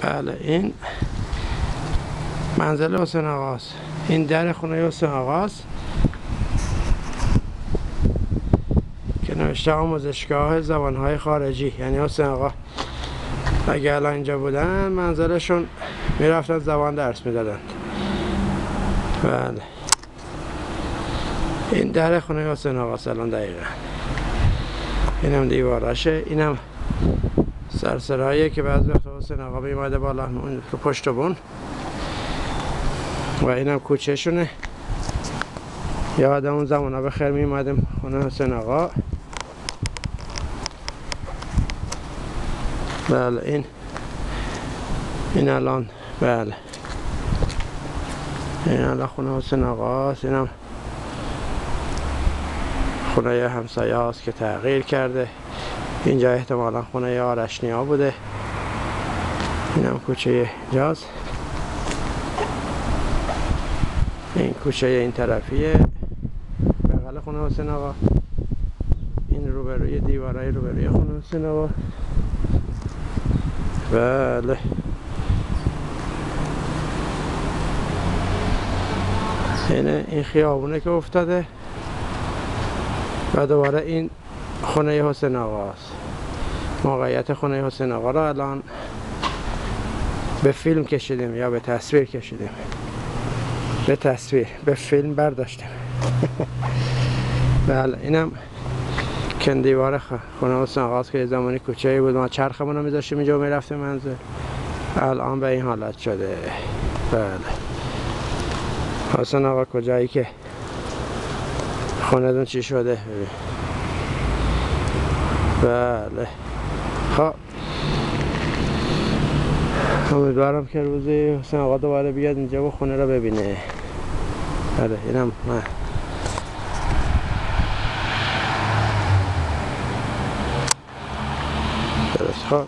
بله این منزل حسین آقاست. این در خونه حسین آقاست که نوشته آموزشگاه زبانهای خارجی. یعنی حسین آقا اگه الان اینجا بودن منزلشون میرفتن زبان درس میدادن. بله این در خونه حسین آقاست الان دقیقا. اینم دیوارشه، اینم سرسراییه که بعض وقت حسین آقا میماده بالا رو پشت بون. و اینم کوچه شونه. یادم اون زمان ها بخیر میمادیم خونه حسین آقا. بله این الان بله این الان خونه حسین آقاست. اینم خونه همسایه هاست که تغییر کرده. اینجا احتمالا خونه آرشنیا بوده. اینم کوچه اینجاست. این کوچه این طرفیه بغل خونه حسین آقا. این روبروی دیوارای روبروی خونه حسین آقا. بله این خیابونه که افتاده و دوباره این خونه حسین آقاست. موقعیت خونه حسین آقا را الان به فیلم کشیدیم یا به تصویر کشیدیم. به تصویر، به فیلم برداشتیم. بله اینم کندیوار خونه حسین آقاست که یه زمانی کوچه‌ای بود. ما چرخمون رو میذاشتیم اینجا و میرفتیم منزل. الان به این حالت شده. بله حسین آقا کجایی که خونه دون چی شده. بله خب امیدوارم که روزی حسین آقا دوباره بیاد اینجا و خونه رو ببینه. بله اینم من درست. خب